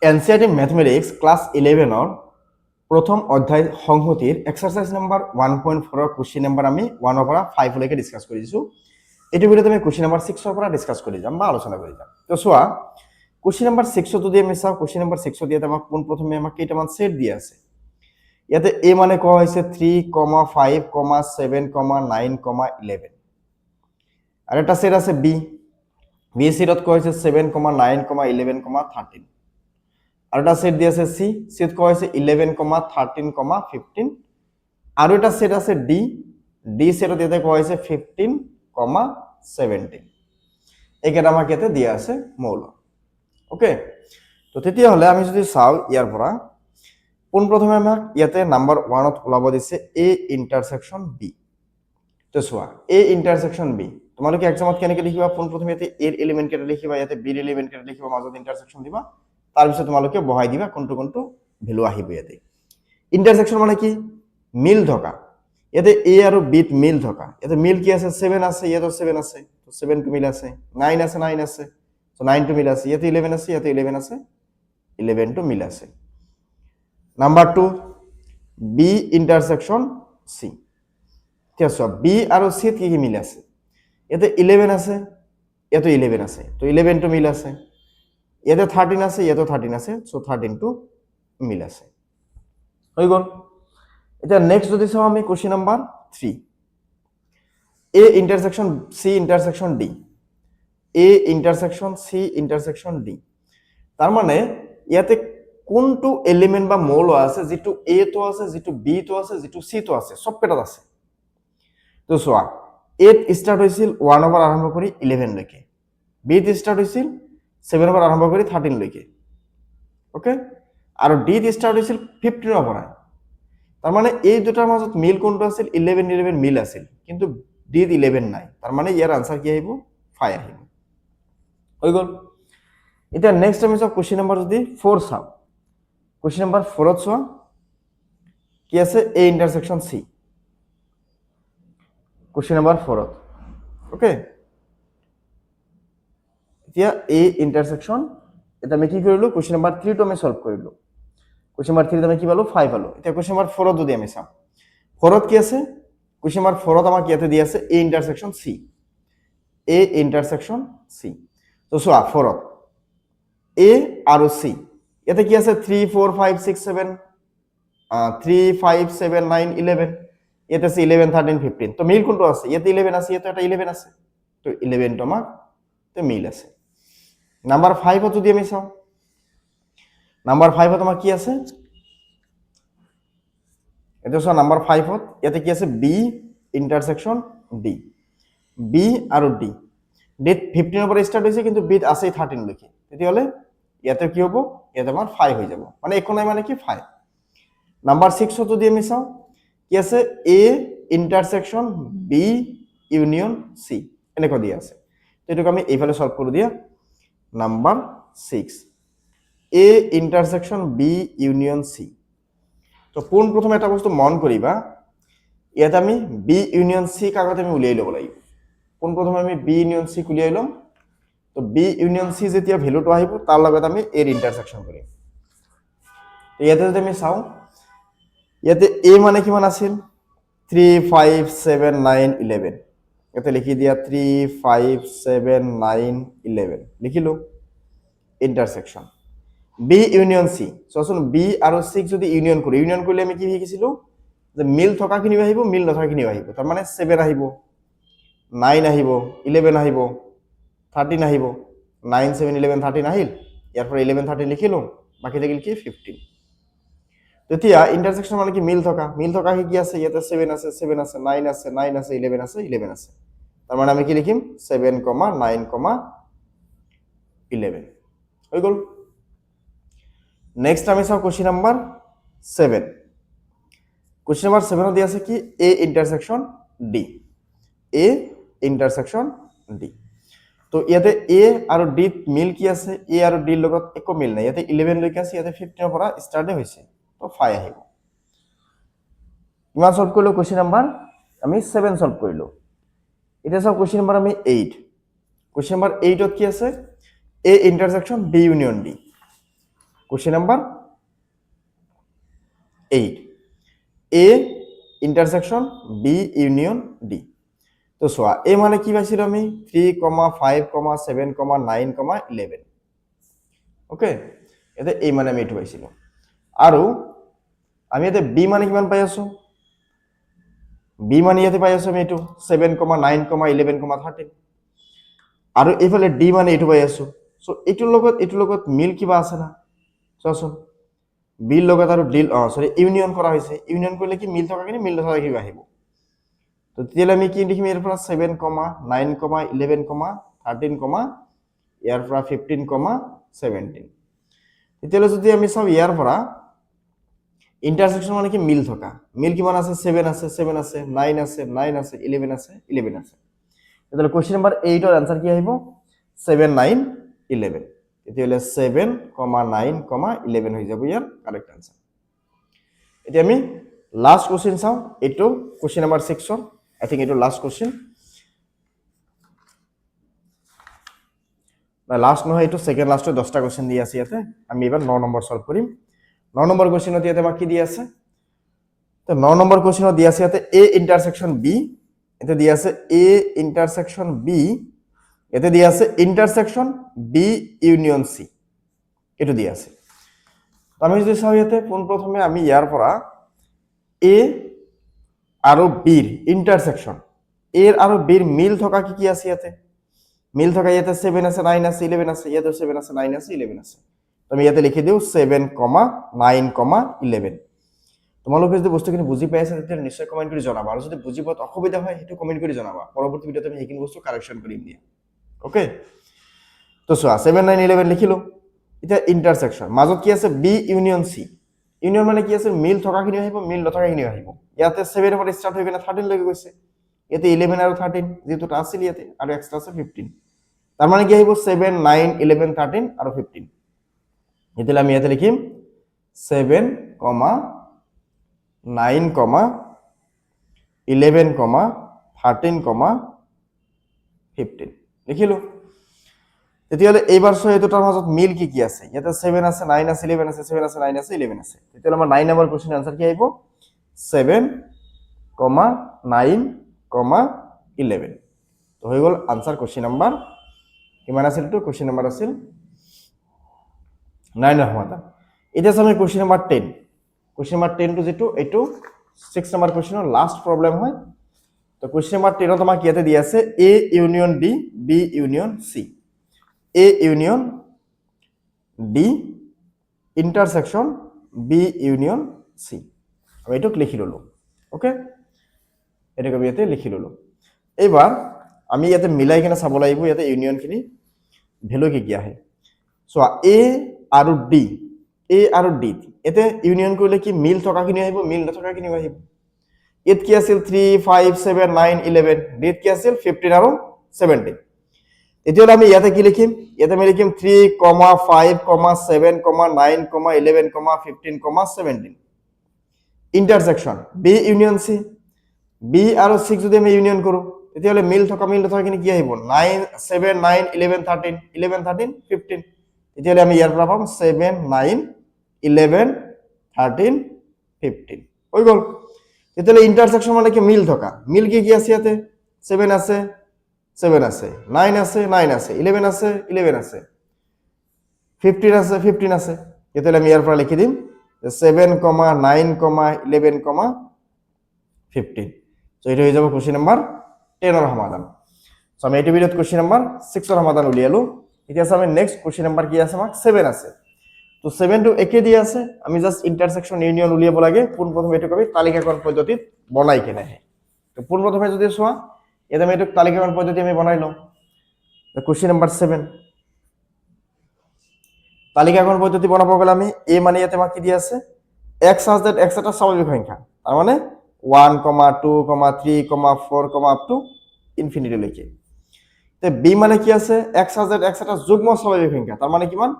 NCERT mathematics class 11 প্ৰথম অধ্যায় সংহতিৰ এক্সাৰসাইজ নম্বৰ 1.4 ৰ কোৱেশ্চন নম্বৰ আমি 1 পৰা 5 লৈকে ডিসকাস কৰিছো। এইটো ভিডিওতে আমি কোৱেশ্চন নম্বৰ 6 ৰ পৰা ডিসকাস কৰি যাম বা আলোচনা কৰি যাম। তো চোৱা কোৱেশ্চন নম্বৰ 6 ত যদি আমি চাও কোৱেশ্চন নম্বৰ 6 ত ইয়াতে আমাক কোন প্ৰথমে আমাক কেইটামান সেট দিয়া আছে। ইয়াতে a মানে কোৱা হৈছে 3, 5, 7, 9, 11 আৰু এটা সেট আছে b সেটত কোৱা হৈছে 7, 9, 11, 13 আৰু এটা সেট দিয়া আছে c সেট কোৱা হৈছে 11, 13, 15 আৰু এটা সেট আছে d সেটত ইয়াতে কোৱা হৈছে 15, 17 এইকেইটা আমাক ইয়াতে দিয়া আছে মৌল। ওকে, তো তেতিয়া হলে আমি যদি চাও ইয়াৰ পৰা কোন প্ৰথমে আমাক ইয়াতে নাম্বাৰ 1 ত ওলাব দিছে a ইন্টাৰসেকশন b। তো চোৱা a ইন্টাৰসেকশন b তোমালোকে এক্সামত কেনেকৈ লিখিবা পোন প্ৰথমে ইয়াতে a এলিমেন্ট কেইটা লিখিবা ইয়াতে b এলিমেন্ট কেইটা লিখিবা মাজত ইন্টারসেকশন দিবা তাৰ পিছত তোমালোকে বহাই দিবা কোনটো কোনটো ভ্যালু আহিব ইয়াতে। ইন্টাৰসেকশন মানে কি মিল থকা, ইয়াতে a আৰু b ত মিল থকা, ইয়াতে মিল কি আছে 7 আছে ইয়াতে 7 আছে তো 7 টো মিল আছে, 9 আছে 9 আছে তো 9 টো মিল আছে, ইয়াতে 11 আছে ইয়াতে 11 আছে 11 টো মিল আছে। Number 2 b intersection c। ঠিক আছে, b আৰু c ত কি মিল আছে, ইয়াতে 11 আছে ইয়াতে 11 আছে তো 11 টো মিল আছে, ইয়াতে 13 আছে ইয়াতে 13 আছে সো 13 টো মিল আছে হৈ গল। এটা নেক্সট যদি চাও আমি question number 3 a intersection c intersection d, a intersection c intersection d তার মানে ইয়াতে কোনটো এলিমেন্ট বা মৌল আছে যেটো a তো আছে যেটো b তো আছে যেটো c তো আছে সব পেটাত আছে। তো সোয়া a স্টার্ট হৈছিল 1 পৰা আৰম্ভ কৰি 11 লৈকে, b স্টাৰ্ট হৈছিল 7 পৰা আৰম্ভ কৰি 13 লৈকে। ওকে, আৰু d স্টাৰ্ট হৈছিল 15 পৰা। তাৰ মানে এই দুটাৰ মাজত মিল কোনটো আছিল 11 মিল আছিল কিন্তু d 11 নাই, তার মানে ইয়াৰ আনসার কি আহিব 5 আহিব হৈ গল। এটা নেক্সট আমি সব কোশ্চেন নাম্বার যদি 4 চাও কোশ্চেন নাম্বার 4 ত চোৱা কি আছে a ইন্টাৰসেকশন c question number 4 to. Okay, এতিয়া a ইন্টাৰসেকশন এটা আমি কি কৰিলো কোশ্চেন নাম্বাৰ 3 টো আমি সলভ কৰিলো, কোশ্চেন নাম্বার 3 ত আমি কি পালো 5 পালো। এতিয়া কোশ্চেন নাম্বার 4 ত যদি আমি চাও 4 ত কি আছে কোশ্চেন নাম্বার 4 ত আমাক ইয়াতে দিয়া আছে a intersection c, a intersection c। তো চোৱা 4 ত a আৰু c ইয়াতে কি আছে 3, 4, 5, 6, 7 3, 5, 7, 9, 11 ইয়াতে আছে 11, 13, 15 তো মিল কোনটো আছে ইয়াতে 11 আছে ইয়াতে এটা 11 আছে তো 11 টো আমাক তো মিল আছে। নাম্বার 5 ত যদি আমি চাও নাম্বার 5 ত আমাক কি আছে এটা চোৱা নাম্বাৰ 5 ত ইয়াতে কি আছে b ইন্টাৰসেকশন d, b আৰু d ডেট 15 ৰ পৰা স্টার্ট হৈছে কিন্তু b আছে 13 লৈকে, তেতিয়াহলে ইয়াতে কি হ'ব ইয়াতে আমাৰ 5 হৈ যাব মানে একো নাই মানে কি 5। নাম্বার 6 ত যদি আমি চাও কি আছে a intersection b union c এনেকৈ দিয়া আছে, তো এটাকে আমি এইফালে সলভ কৰি দিয়া। Number 6 a ইন্টাৰসেকশন b union c। তো পোন প্ৰথমে এটা বস্তু মন কৰিবা ইয়াতে আমি b ইউনিয়ন c কাগজে আমি উলিয়াই ল'ব লাগিব। পোন প্ৰথমে আমি b ইউনিয়ন c উলিয়াই লম, তো b ইউনিয়ন c যেতিয়া ভ্যালুটো আহিব তাৰ লগত আমি a ৰ ইন্টাৰসেকশন কৰিম। তো ইয়াতে যদি আমি চাও ইয়াতে a মানে কিমান আছিল 3, 5, 7, 9, 11 ইয়াতে লিখি দিয়া 3, 5, 7, 9, 11 লিখিলো ইন্টারসেকশন b ইউনিয়ন c। চোৱাচোন b আৰু c যদি ইউনিয়ন কৰিলে আমি কি শিকিছিলো যে মিল থকাখিনি আহিব মিল নথকাখিনি আহিব, তাৰ মানে 7 আহিব 9 আহিব 11 আহিব 13 আহিব 9, 7, 11, 13 আহিল, ইয়াৰ পৰা 11, 13 লিখিলো বাকি থাকিল কি 15। তেতিয়া ইন্টারসেকশন মানে কি মিল থকা কি আছে ইয়াতে 7 আছে 7 আছে 9 আছে 9 আছে 11 আছে 11 আছে, তার মানে আমি কি লিখিম 7, 9, 11 হৈ গল। নেক্সট আমি চাও কোশ্চেন নাম্বার 7। কোশ্চেন নাম্বার 7 ত দিয়া আছে কি a intersection d, a intersection d। তো ইয়াতে a আৰু d মিল কি আছে a আৰু d ৰ লগত একো মিল নাই, ইয়াতে 11 লৈকে আছে ইয়াতে 15 ৰ পৰা স্টাৰ্ট হৈছে তো 5 আহিব। ইমান সলভ কৰিলো কোশ্চেন নাম্বাৰ আমি 7 সলভ কৰিলো। এটা চাও কোশ্চেন নাম্বার আমি 8 কোশ্চেন নাম্বার 8 ত কি আছে a intersection b union d। Question number 8 A intersection B union D তো চোৱা এ মানে কি পাইছিলো আমি 3,5,7,9,11 ওকে এতে এই মানে আমি এইটো পাইছিলো আৰু আমি এতে বি মানে কিমান পাই আছো বি মানে ইয়াতে পাই আছো আমি এইটো 7,9,11,13 আৰু এইফালে ডি মানে এইটো পাই আছো সো এইটোৰ লগত মিল কিবা আছে না চোৱাচোন বিৰ লগত আৰু ডিল সৰি ইউনিয়ন কৰা হৈছে ইউনিয়ন কৰিলে কি মিল থকাখিনি মিল নথকা কিবা আহিব তো তেতিয়াহ'লে আমি কি লিখিম ইয়াৰ পৰা 7,9,11,13 ইয়াৰ পৰা 15,17 তেতিয়াহ'লে যদি আমি চাওঁ ইয়াৰ পৰা ইন্টাৰসেকশন মানে কি মিল থকা মিল কিমান আছে 7 আছে 7 আছে 9 আছে 9 আছে 11 আছে 11 আছে তেতিয়াহ'লে কোশ্চেন নম্বৰ 8 ৰ আনসাৰ কি আহিব 7 9 11 তেতিয়াহ'লে 7, 9, 11 হৈ যাব ইয়াৰ কাৰেক্ট আনসাৰ এতিয়া আমি লাষ্ট কোশ্চেন চাওঁ এইটো কোশ্চেন নম্বৰ 6 ৰ আই থিংক এইটো লাষ্ট কোশ্চেন না লাষ্ট নহয় এইটো সেকেন্ড লাষ্টৰ 10টা কোশ্চেন দি আছে ইয়াতে আমি এবাৰ 9 নম্বৰ সলভ কৰিম 9 নম্বৰ কোশ্চেনত ইয়াতে আমাক কি দি আছে তো 9 নম্বৰ কোশ্চেনত দি আছে ইয়াতে এ ইন্টারসেকশন বি এতে দি আছে এ ইন্টারসেকশন বি এতে দি আছে ইন্টারসেকশন বি ইউনিয়ন সি এটো দি আছে তো আমি যদি চাও ইয়াতে কোন প্ৰথমে আমি ইয়াৰ পৰা এ আৰু বিৰ ইন্টাৰসেকশন এৰ আৰু বিৰ মিল থকা কি কি আছে ইয়াতে মিল থকা ইয়াতে 7 আছে 9 আছে 11 আছে ইয়াতে 7 আছে 9 আছে 11 আছে তো আমি ইয়াতে লিখি দিও 7, 9, 11 তোমালোকে যদি বস্তুখিনি বুজি পাইছা তেতিয়া নিশ্চয় কমেন্ট কৰি জনাবা আৰু যদি বুজি পোৱাত অসুবিধা হয় সেইটো কমেন্ট কৰি জনাবা পৰৱৰ্তী ভিডিওতে আমি সেইখিনি বস্তু কাৰেকচন কৰিম দিয়া ওকে তো চোৱা 7, 9, 11 লিখিলো এটা ইন্টারসেকশন মাজত কি আছে বি ইউনিয়ন সি ইউনিয়ন মানে কি আছে মিল থকাখিনি আহিব মিল নথকাখিনি আহিব ইয়াতে 7 ৰ পৰা স্টাৰ্ট হৈ কিনে 13 লৈকে গৈছে ইয়াতে 11 আৰু 13 যেটো আছিল ইয়াতে আৰু এক্সট্ৰা আছে 15 তাৰ মানে কি আহিব 7, 9, 11, 13 আৰু 15 এতিয়ালে আমি ইয়াতে লিখিম 7, 9, 11, 13, 15 লিখিলো তেতিয়ালে এইবাৰ সহ এই দুটাৰ মাজত মিল কি কি আছে ইয়াতে 7 আছে 9 আছে 11 আছে 7 আছে 9 আছে 11 আছে তেতিয়ালে আমাৰ 9 নম্বৰ কোশ্চেন আনসাৰ কি আহিব 7, 9, 11 তো হৈ গল আনসাৰ কোশ্চেন নাম্বাৰ কিমান আছিল তো কোশ্চেন নাম্বাৰ আছিল 9 ৰ সমাধান এটা আমি question number 10 question number 10 two যেটো এটো 6 নম্বৰ কোশ্চেনৰ লাষ্ট প্ৰবলেম হয় তো কোশ্চেন নাম্বার 10 ত আমাক ইয়াতে দি আছে A union D B union C A union D intersection B union C আমি এটো লিখি ললো ওকে এটাকে আমি ইয়াতে লিখি ললো এবাৰ আমি ইয়াতে মিলাই কিনে চাব লাগিব ইয়াতে ইউনিয়ন খিনি ভ্যালু কি কি আহে সো এ আৰু ডি এতে ইউনিয়ন কৰিলে কি মিল থকা কিনি আহিব মিল নথকা কিনি আহিব এত কি আছিল 3 5 7 9 11 ডিত কি আছিল 15 আৰু 17 এতিয়ালে আমি ইয়াতে কি লিখিম ইয়াতে আমি লিখিম 3, 5, 7, 9, 11, 15, 17 ইন্টারসেকশন বি ইউনিয়ন সি বি আৰু 6 যদি আমি ইউনিয়ন কৰো তেতিয়ালে মিল থকা কিনি কি আহিব 9 7 9 11 13 11 13 15 তেতিয়ালে আমি ইয়াৰ পৰা পাম 7 9 11 13 15 হৈ গল তেতিয়ালে ইন্টারসেকশন মানে কি মিল থকা মিল কি কি আছে ইয়াতে 7 আছে 7 আছে 9 আছে 9 আছে 11 আছে 11 আছে 15 আছে 15 আছে তেতিয়ালে আমি ইয়াৰ পৰা লিখি দিম 7, 9, 11, 15 সো এটা হৈ যাব কোশ্চেন নাম্বার 10 ৰ সমাধান সো আমি এই ভিডিওত কোশ্চেন নাম্বাৰ 6 ৰ সমাধান উলিয়ালো এতিয়া আমি নেক্সট কোশ্চেন নাম্বার কি আছে আমাক 7 আছে তো 7 টো একে দি আছে আমি জাস্ট ইন্টারসেকশন ইউনিয়ন উলিয়াব লাগে পোন প্ৰথমে এটো কবি তালিকাকৰণ পদ্ধতিত বনাই কেনে তো পোন প্ৰথমে যদি চোৱা এটা আমি এটো তালিকাকৰণ পদ্ধতি আমি বনাই লওঁ তো কোশ্চেন নাম্বার 7 তালিকাকরণ পদ্ধতি বনাব গলে আমি এ মানে ইয়াতে আমাক কি দি আছে x such that x এটা স্বাভাবিক সংখ্যা তার মানে 1, 2, 3, 4, up to ইনফিনিটি লৈকে তে বি মানে কি আছে x such that x এটা যুগ্ম স্বাভাবিক সংখ্যা তার মানে কিমান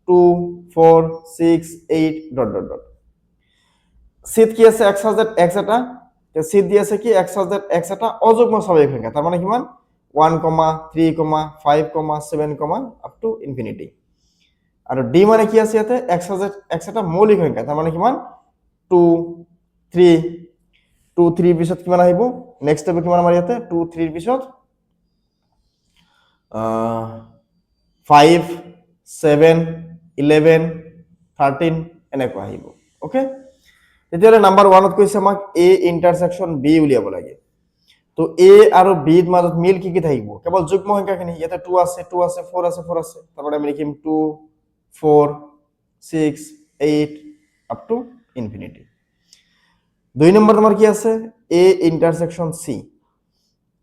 2, 4, 6, 8 ডট ডট ডট সিত কি আছে x such that x এটা তে সিত দি আছে কি x such that x এটা অযুগ্ম স্বাভাবিক সংখ্যা তার মানে কিমান 1, 3, 5, 7, up to ইনফিনিটি আৰু d মানে কি আছে ইয়াতে x এটা মৌলিক সংখ্যা তাৰ মানে কিমান 2 3 2 3 পিছত কিমান আহিব নেক্সট ষ্টেপ কিমান আমাৰ ইয়াতে 2 3 পিছত 5 7 11 13 এনেকুৱা আহিব ওকে তেতিয়ালে নাম্বাৰ 1 ত কৈছে আমাক a ইন্টাৰসেকশন b উলিয়াব লাগে তো a আৰু b ৰ মাজত মিল কি কি থাকিব কেৱল যুগ্ম সংখ্যাখিনি ইয়াতে 2 আছে 2 আছে 4 আছে 4 আছে তাৰপৰা আমি লিখিম 2 4 6 8 আপ টু ইনফিনিটি দুই নম্বৰ তোমাৰ কি আছে a ইন্টাৰসেকশন c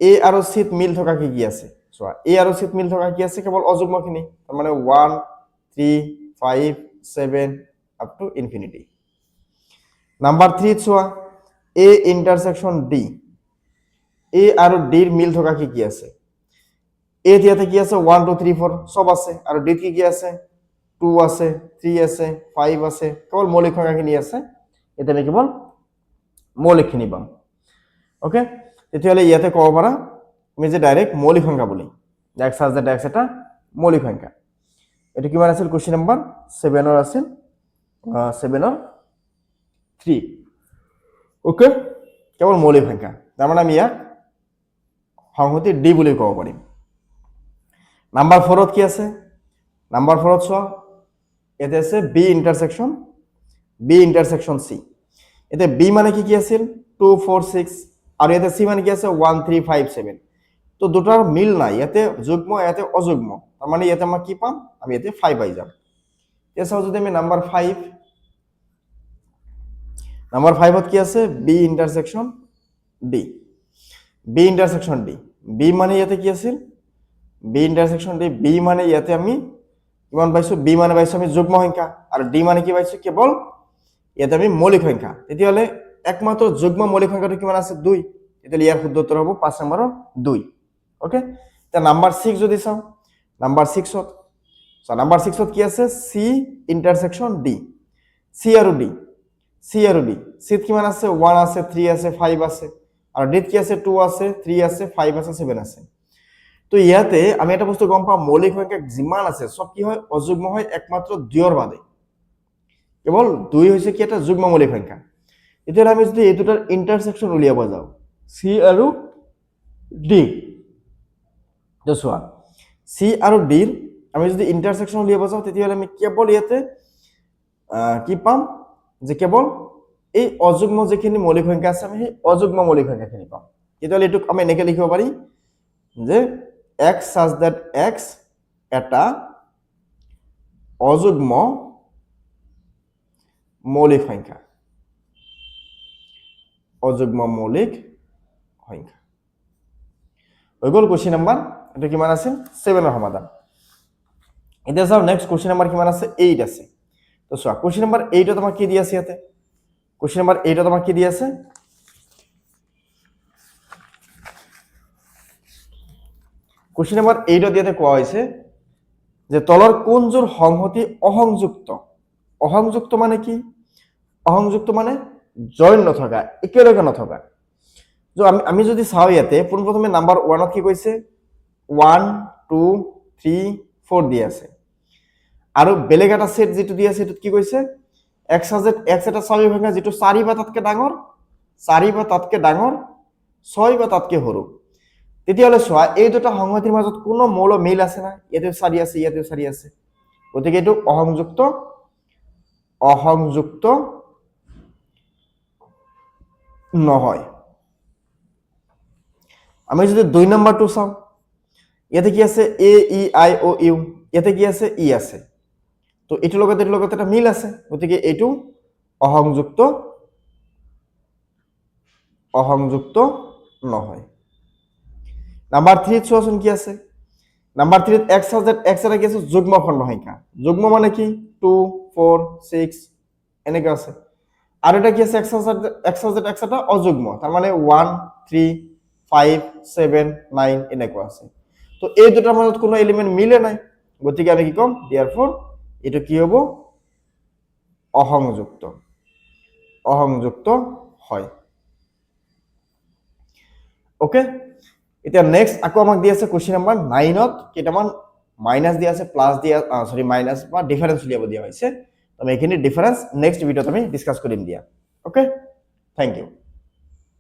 a আৰু c ত মিল থকা কি কি আছে চোৱা a আৰু c ত মিল থকা কি আছে কেৱল অযুগ্মখিনি তাৰ মানে 1 3 5 7 আপ টু ইনফিনিটি নাম্বাৰ 3 চোৱা a ইন্টাৰসেকশন d a আৰু d ৰ মিল থকা কি কি আছে a ইয়াতে কি আছে 1 2 3 4 সব আছে আৰু d কি কি আছে 2 আছে 3 আছে 5 আছে কেৱল মৌলিক সংখ্যাখিনি আছে এটা আমি কেৱল মৌলিকখিনি পাম ওকে তেতিয়ালে ইয়াতে ক'ব পাৰা আমি যে ডাইৰেক্ট মৌলিক সংখ্যা বুলি x has that x এটা মৌলিক সংখ্যা এটা কিমান আছিল কোশ্চেন নাম্বাৰ 7 ৰ আছিল 7 ৰ 3 ওকে কেৱল মৌলিক সংখ্যা তাৰ মানে আমি ইয়াক সংহতি d বুলি ক'ব পাৰিম নাম্বাৰ 4 ত কি আছে নাম্বাৰ 4 ত চোৱা এতে আছে b ইন্টাৰসেকশন c এতে b মানে কি কি আছিল 2 4 6 আৰু এতে c মানে কি আছে 1 3 5 7 তো দুটাৰ মিল নাই ইয়াতে যুগ্ম ইয়াতে অযুগ্ম তাৰ মানে ইয়াতে আমরা কি পাম আমি ইয়াতে 5 পাই যাম এছাও যদি আমি নাম্বাৰ 5 ত কি আছে b ইন্টাৰসেকশন d b মানে ইয়াতে কি আছিল b ইন্টাৰসেকশন d b মানে ইয়াতে আমি কিমান পাইছো b মানে পাইছো আমি যুগ্ম সংখ্যা আৰু d মানে কি পাইছো কেৱল ইয়াতে আমি মৌলিক সংখ্যা তেতিয়ালে একমাত্ৰ যুগ্ম মৌলিক সংখ্যাটো কিমান আছে 2 তেতিয়ালে ইয়াৰ শুদ্ধ উত্তৰ হ'ব 5 নম্বৰৰ 2 ওকে তা নাম্বাৰ 6 যদি চাও নাম্বাৰ 6 ত সো নাম্বাৰ 6 ত কি আছে c ইন্টাৰসেকশন d c আৰু d c ত কিমান আছে 1 আছে 3 আছে 5 আছে আৰু d কি আছে 2 আছে 3 আছে 5 আছে 7 আছে তো ইয়াতে আমি এটা বস্তু গম পাম মৌলিক সংখ্যা যিমান আছে সব কি হয় অযুগ্ম হয় একমাত্ৰ 2 ৰ বাদে কেৱল 2 হৈছে কি এটা যুগ্ম মৌলিক সংখ্যা এতিয়া আমি যদি এই দুটাৰ ইন্টাৰসেকশন উলিয়াব যাও c আৰু d তো চোৱা c আৰু d ৰ আমি যদি ইন্টাৰসেকশন উলিয়াব যাও তেতিয়া আমি কেৱল ইয়াতে কি পাম যে কেৱল এই অযুগ্ম যেখিনি মৌলিক সংখ্যা আছে আমি এই অযুগ্ম মৌলিক সংখ্যাখিনি পাম তেতিয়া এটুক আমি এনেকে লিখিব পাৰি যে x such that x এটা অযুগ্ম মৌলিক সংখ্যা অযুগ্ম মৌলিক সংখ্যা হৈ গ'ল কোশ্চেন নাম্বাৰ এটা কিমান আছিল 7 ৰ সমাধান এতিয়া যাও নেক্সট কোশ্চেন নাম্বাৰ কিমান আছে 8 আছে তো চোৱা কোশ্চেন নাম্বাৰ 8 তোমাক কি দি আছে ইয়াতে কোশ্চেন নাম্বাৰ 8 তোমাক কি দি আছে কোশ্চেন নাম্বাৰ 8 ইয়াতে কোৱা হৈছে যে তলৰ কোনজোৰ সংহতি অসংযুক্ত মানে কি অসংযুক্ত মানে জয়েন নথকা একেলগে নথকা যে আমি যদি চাও ইয়াতে পোনপ্ৰথমে নাম্বাৰ 1 ত কি কৈছে 1 2 3 4 দি আছে আৰু বেলেগ এটা সেট যেটো দি আছে এটোত কি কৈছে x এটা স্বাভাৱিক সংখ্যা যেটো 4 বা তাতকে ডাঙৰ 6 বা তাতকে সৰু তেতিয়ালে চোৱা এই দুটা সংহতিৰ মাজত কোনো মৌল মিল আছে না ইয়াতে 4 আছে ইয়াতে 4 আছে গতিকে এটো অসংযুক্ত নহয় আমি যদি 2 নম্বৰটো চাও ইয়াতে কি আছে a e i o u ইয়াতে কি আছে e আছে তো এটোৰ লগত এটা মিল আছে গতিকে এটো অসংযুক্ত নহয় নাম্বাৰ 3 চোৱাচোন কি আছে নাম্বাৰ 3 x এটা কি আছে যুগ্ম খণ্ড সংখ্যা যুগ্ম মানে কি 2 4 6 এনেকা আছে আৰু এটা কি আছে x এটা অযুগ্ম তাৰ মানে 1 3 5 7 9 এনেকা আছে তো এই দুটাৰ মাজত কোনো এলিমেন্ট মিলে নাই গতিকে আমি কি কম therefore এটো কি হ'ব অসংযুক্ত হয় ওকে এতিয়া নেক্সট আকৌ আমাক দি আছে কোশ্চেন নাম্বাৰ 9 ত কেইটামান মাইনাছ দিয়া আছে প্লাছ দিয়া সৰি মাইনাছ বা ডিফাৰেন্স উলিয়াব দিয়া হৈছে তো আমি এইখিনি ডিফাৰেন্স নেক্সট ভিডিঅ'ত আমি ডিসকাস কৰিম দিয়া ওকে থ্যাংক ইউ